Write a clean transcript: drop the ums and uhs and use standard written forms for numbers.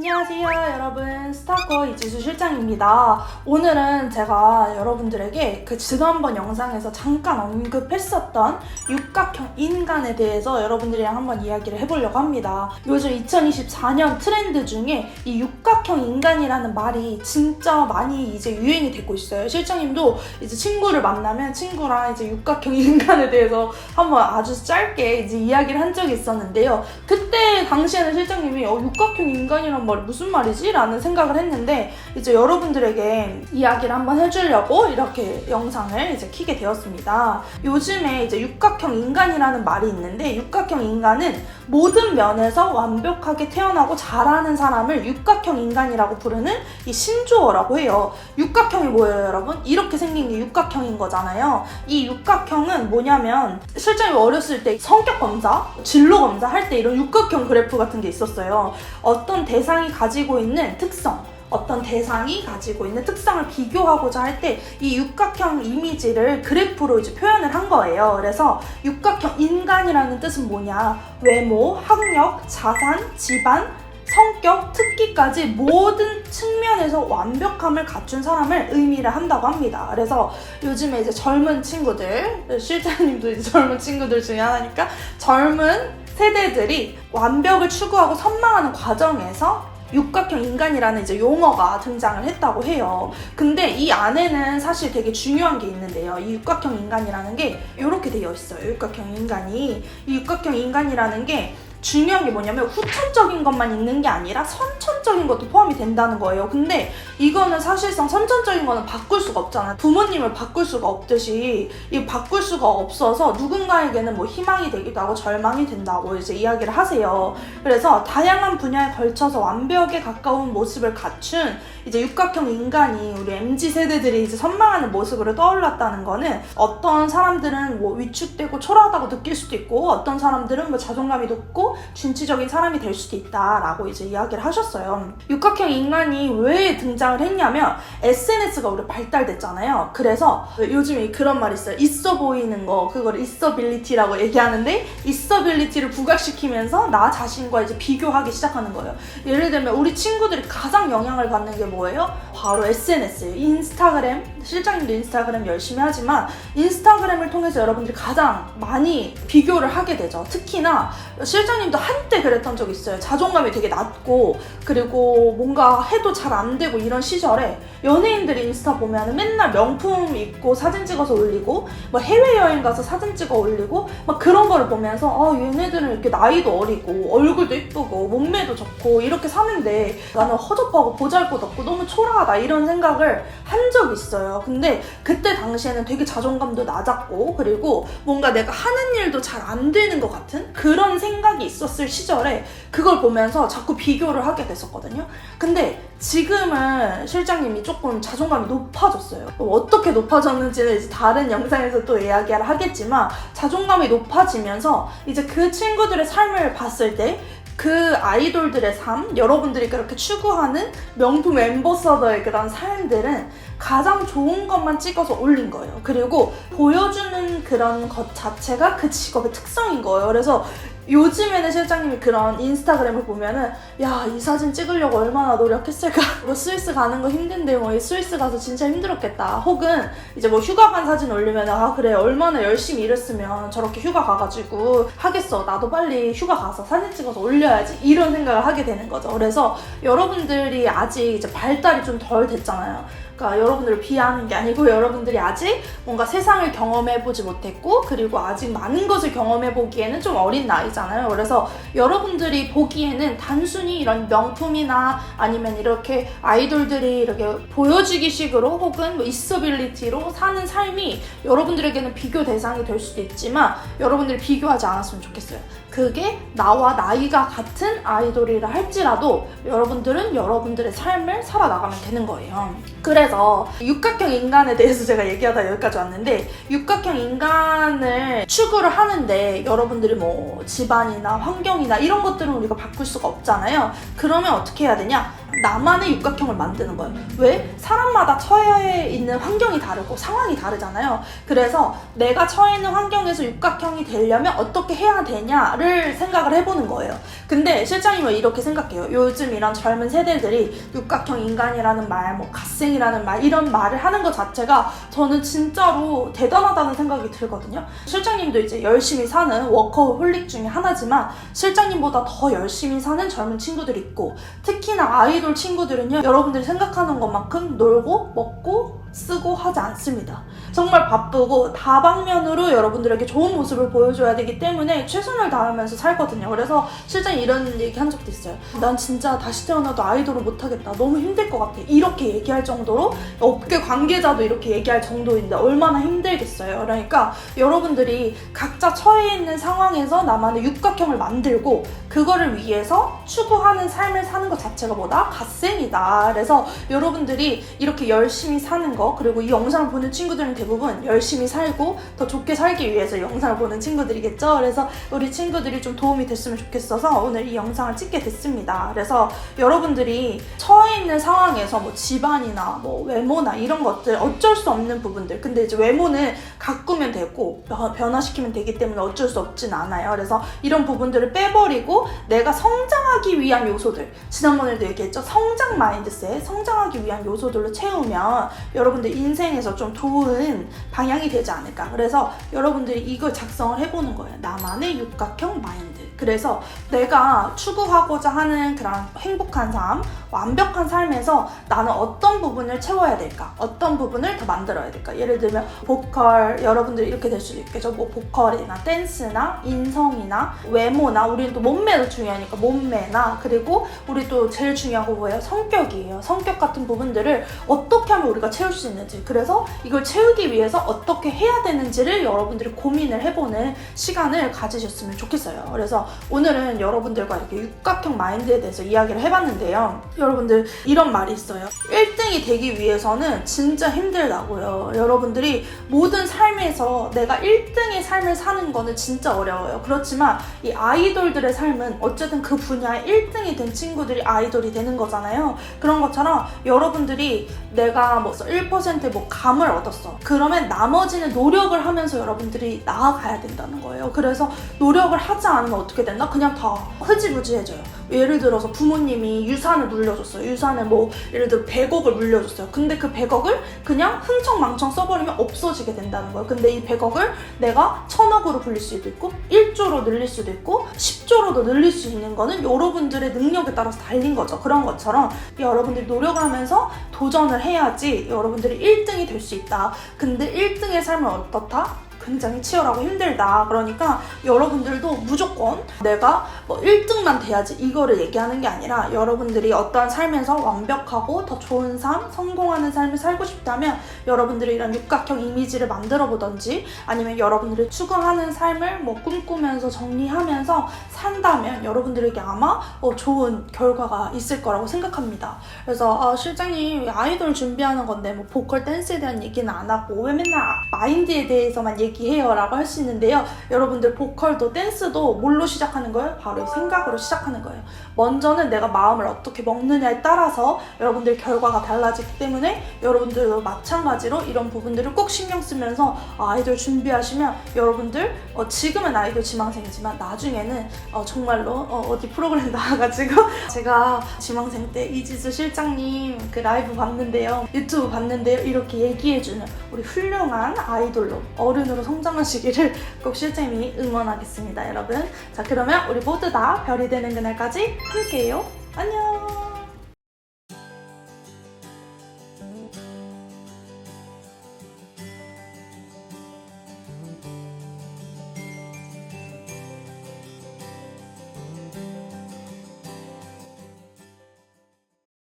안녕하세요 여러분, 스타커 이지수 실장입니다. 오늘은 제가 여러분들에게 그 지난번 영상에서 잠깐 언급했었던 육각형 인간에 대해서 여러분들이랑 한번 이야기를 해보려고 합니다. 요즘 2024년 트렌드 중에 이 육각형 인간이라는 말이 진짜 많이 이제 유행이 되고 있어요. 실장님도 이제 친구를 만나면 친구랑 이제 육각형 인간에 대해서 한번 아주 짧게 이제 이야기를 한 적이 있었는데요. 그때 당시에는 실장님이 육각형 인간이란 말이 무슨 말이지? 라는 생각을 했는데 이제 여러분들에게 이야기를 한번 해주려고 이렇게 영상을 이제 켜게 되었습니다. 요즘에 이제 육각형 인간이라는 말이 있는데, 육각형 인간은 모든 면에서 완벽하게 태어나고 자라는 사람을 육각형 인간이라고 부르는 이 신조어라고 해요. 육각형이 뭐예요, 여러분? 이렇게 생긴 게 육각형인 거잖아요. 이 육각형은 뭐냐면, 실장님 어렸을 때 성격 검사, 진로 검사 할 때 이런 육각형 그래프 같은 게 있었어요. 어떤 대상이 가지고 있는 특성, 어떤 대상이 가지고 있는 특성을 비교하고자 할 때 이 육각형 이미지를 그래프로 이제 표현을 한 거예요. 그래서 육각형 인간이라는 뜻은 뭐냐? 외모, 학력, 자산, 집안, 성격, 특기까지 모든 측면에서 완벽함을 갖춘 사람을 의미를 한다고 합니다. 그래서 요즘에 이제 젊은 친구들, 실장님도 이제 젊은 친구들 중에 하나니까 젊은 세대들이 완벽을 추구하고 선망하는 과정에서 육각형 인간이라는 이제 용어가 등장을 했다고 해요. 근데 이 안에는 사실 되게 중요한 게 있는데요. 이 육각형 인간이라는 게 이렇게 되어 있어요. 육각형 인간이. 이 육각형 인간이라는 게 중요한 게 뭐냐면 후천적인 것만 있는 게 아니라 선천적인 것도 포함이 된다는 거예요. 근데 이거는 사실상 선천적인 거는 바꿀 수가 없잖아요. 부모님을 바꿀 수가 없듯이 이 바꿀 수가 없어서 누군가에게는 뭐 희망이 되기도 하고 절망이 된다고 이제 이야기를 하세요. 그래서 다양한 분야에 걸쳐서 완벽에 가까운 모습을 갖춘 이제 육각형 인간이 우리 MZ 세대들이 이제 선망하는 모습으로 떠올랐다는 거는, 어떤 사람들은 뭐 위축되고 초라하다고 느낄 수도 있고, 어떤 사람들은 뭐 자존감이 높고 진취적인 사람이 될 수도 있다라고 이제 이야기를 하셨어요. 육각형 인간이 왜 등장을 했냐면, SNS가 우리 발달됐잖아요. 그래서 요즘에 그런 말이 있어요. 있어 보이는 거, 그걸 있어빌리티라고 얘기하는데, 있어빌리티를 부각시키면서 나 자신과 이제 비교하기 시작하는 거예요. 예를 들면 우리 친구들이 가장 영향을 받는 게 뭐예요? 바로 SNS예요. 인스타그램. 실장님도 인스타그램 열심히 하지만 인스타그램을 통해서 여러분들이 가장 많이 비교를 하게 되죠. 특히나 실장님도 한때 그랬던 적이 있어요. 자존감이 되게 낮고, 그리고 뭔가 해도 잘 안 되고 이런 시절에 연예인들이 인스타 보면 맨날 명품 입고 사진 찍어서 올리고, 뭐 해외여행 가서 사진 찍어 올리고, 막 그런 거를 보면서 얘네들은 이렇게 나이도 어리고 얼굴도 이쁘고 몸매도 좋고 이렇게 사는데 나는 허접하고 보잘것없고 너무 초라하다, 이런 생각을 한 적이 있어요. 근데 그때 당시에는 되게 자존감도 낮았고, 그리고 뭔가 내가 하는 일도 잘 안 되는 것 같은 그런 생각이 있었을 시절에 그걸 보면서 자꾸 비교를 하게 됐었거든요. 근데 지금은 실장님이 조금 자존감이 높아졌어요. 어떻게 높아졌는지는 이제 다른 영상에서 또 이야기를 하겠지만, 자존감이 높아지면서 이제 그 친구들의 삶을 봤을 때 그 아이돌들의 삶, 여러분들이 그렇게 추구하는 명품 앰버서더의 그런 삶들은 가장 좋은 것만 찍어서 올린 거예요. 그리고 보여주는 그런 것 자체가 그 직업의 특성인 거예요. 그래서 요즘에는 실장님이 그런 인스타그램을 보면은, 야, 이 사진 찍으려고 얼마나 노력했을까? 뭐 스위스 가는 거 힘든데 뭐 스위스 가서 진짜 힘들었겠다. 혹은 이제 뭐 휴가 간 사진 올리면, 그래, 얼마나 열심히 일했으면 저렇게 휴가 가가지고 하겠어. 나도 빨리 휴가 가서 사진 찍어서 올려야지. 이런 생각을 하게 되는 거죠. 그래서 여러분들이 아직 이제 발달이 좀 덜 됐잖아요. 그러니까 여러분들을 비하하는 게 아니고, 여러분들이 아직 뭔가 세상을 경험해보지 못했고, 그리고 아직 많은 것을 경험해보기에는 좀 어린 나이잖아요. 그래서 여러분들이 보기에는 단순히 이런 명품이나 아니면 이렇게 아이돌들이 이렇게 보여주기 식으로 혹은 뭐 있어빌리티로 사는 삶이 여러분들에게는 비교 대상이 될 수도 있지만, 여러분들이 비교하지 않았으면 좋겠어요. 그게 나와 나이가 같은 아이돌이라 할지라도 여러분들은 여러분들의 삶을 살아나가면 되는 거예요. 그래서 육각형 인간에 대해서 제가 얘기하다 여기까지 왔는데, 육각형 인간을 추구를 하는데 여러분들이 뭐 집안이나 환경이나 이런 것들은 우리가 바꿀 수가 없잖아요. 그러면 어떻게 해야 되냐? 나만의 육각형을 만드는 거예요. 왜? 사람마다 처해 있는 환경이 다르고 상황이 다르잖아요. 그래서 내가 처해 있는 환경에서 육각형이 되려면 어떻게 해야 되냐를 생각을 해보는 거예요. 근데 실장님은 이렇게 생각해요. 요즘 이런 젊은 세대들이 육각형 인간이라는 말, 뭐 갓생이라는 말, 이런 말을 하는 것 자체가 저는 진짜로 대단하다는 생각이 들거든요. 실장님도 이제 열심히 사는 워커홀릭 중에 하나지만 실장님보다 더 열심히 사는 젊은 친구들이 있고, 특히나 아이돌 친구들은요, 여러분들이 생각하는 것만큼 놀고 먹고 쓰고 하지 않습니다. 정말 바쁘고 다방면으로 여러분들에게 좋은 모습을 보여줘야 되기 때문에 최선을 다하면서 살거든요. 그래서 실장님 이런 얘기 한 적도 있어요. 난 진짜 다시 태어나도 아이돌을 못하겠다. 너무 힘들 것 같아. 이렇게 얘기할 정도로, 업계 관계자도 이렇게 얘기할 정도인데 얼마나 힘들겠어요. 그러니까 여러분들이 각자 처해 있는 상황에서 나만의 육각형을 만들고 그거를 위해서 추구하는 삶을 사는 것 자체가 뭐다? 갓생이다. 그래서 여러분들이 이렇게 열심히 사는 거, 그리고 이 영상을 보는 친구들은 대부분 열심히 살고 더 좋게 살기 위해서 영상을 보는 친구들이겠죠. 그래서 우리 친구들이 좀 도움이 됐으면 좋겠어서 오늘 이 영상을 찍게 됐습니다. 그래서 여러분들이 처해 있는 상황에서 뭐 집안이나 뭐 외모나 이런 것들 어쩔 수 없는 부분들, 근데 이제 외모는 가꾸면 되고 변화시키면 되기 때문에 어쩔 수 없진 않아요. 그래서 이런 부분들을 빼버리고 내가 성장하기 위한 요소들, 지난번에도 얘기했죠. 성장 마인드셋, 성장하기 위한 요소들로 채우면 여러분들 인생에서 좀 좋은 방향이 되지 않을까. 그래서 여러분들이 이걸 작성을 해보는 거예요. 나만의 육각형 마인드. 그래서 내가 추구하고자 하는 그런 행복한 삶, 완벽한 삶에서 나는 어떤 부분을 채워야 될까? 어떤 부분을 더 만들어야 될까? 예를 들면 보컬, 여러분들이 이렇게 될 수도 있겠죠. 뭐 보컬이나 댄스나 인성이나 외모나, 우리는 또 몸매도 중요하니까 몸매나, 그리고 우리 또 제일 중요한 거 뭐예요? 성격이에요. 성격 같은 부분들을 어떻게 하면 우리가 채울 수 있는지, 그래서 이걸 채우기 위해서 어떻게 해야 되는지를 여러분들이 고민을 해보는 시간을 가지셨으면 좋겠어요. 그래서 오늘은 여러분들과 이렇게 육각형 마인드에 대해서 이야기를 해봤는데요. 여러분들 이런 말이 있어요. 1등이 되기 위해서는 진짜 힘들다고요. 여러분들이 모든 삶에서 내가 1등의 삶을 사는 거는 진짜 어려워요. 그렇지만 이 아이돌들의 삶은 어쨌든 그 분야에 1등이 된 친구들이 아이돌이 되는 거잖아요. 그런 것처럼 여러분들이 내가 뭐 1%뭐 감을 얻었어. 그러면 나머지는 노력을 하면서 여러분들이 나아가야 된다는 거예요. 그래서 노력을 하지 않으면 어떻게 된다? 그냥 다 흐지부지해져요. 예를 들어서 부모님이 유산을 물려줬어요. 유산을 뭐 예를 들어 100억을 물려줬어요. 근데 그 100억을 그냥 흥청망청 써버리면 없어지게 된다는 거예요. 근데 이 100억을 내가 1000억으로 불릴 수도 있고 1조로 늘릴 수도 있고 10조로도 늘릴 수 있는 거는 여러분들의 능력에 따라서 달린 거죠. 그런 것처럼 여러분들이 노력을 하면서 도전을 해야지 여러분들이 1등이 될 수 있다. 근데 1등의 삶은 어떻다? 굉장히 치열하고 힘들다. 그러니까 여러분들도 무조건 내가 뭐 1등만 돼야지 이거를 얘기하는 게 아니라, 여러분들이 어떠한 삶에서 완벽하고 더 좋은 삶, 성공하는 삶을 살고 싶다면 여러분들이 이런 육각형 이미지를 만들어 보던지, 아니면 여러분들이 추구하는 삶을 뭐 꿈꾸면서 정리하면서 산다면 여러분들에게 아마 좋은 결과가 있을 거라고 생각합니다. 그래서 실장님 아이돌 준비하는 건데 뭐 보컬 댄스에 대한 얘기는 안 하고 왜 맨날 마인드에 대해서만 얘기해요 라고 할 수 있는데요. 여러분들 보컬도 댄스도 뭘로 시작하는 거예요? 바로 생각으로 시작하는 거예요. 먼저는 내가 마음을 어떻게 먹느냐에 따라서 여러분들 결과가 달라지기 때문에 여러분들도 마찬가지로 이런 부분들을 꼭 신경 쓰면서 아이돌 준비하시면 여러분들 지금은 아이돌 지망생이지만 나중에는 정말로 어디 프로그램 나와가지고 제가 지망생 때 이지수 실장님 그 라이브 봤는데요, 유튜브 봤는데요, 이렇게 얘기해주는 우리 훌륭한 아이돌로 어른으로 성장하시기를 꼭 실장님이 응원하겠습니다, 여러분. 자, 그러면 우리 모두 다 별이 되는 그날까지 함께해요. 안녕.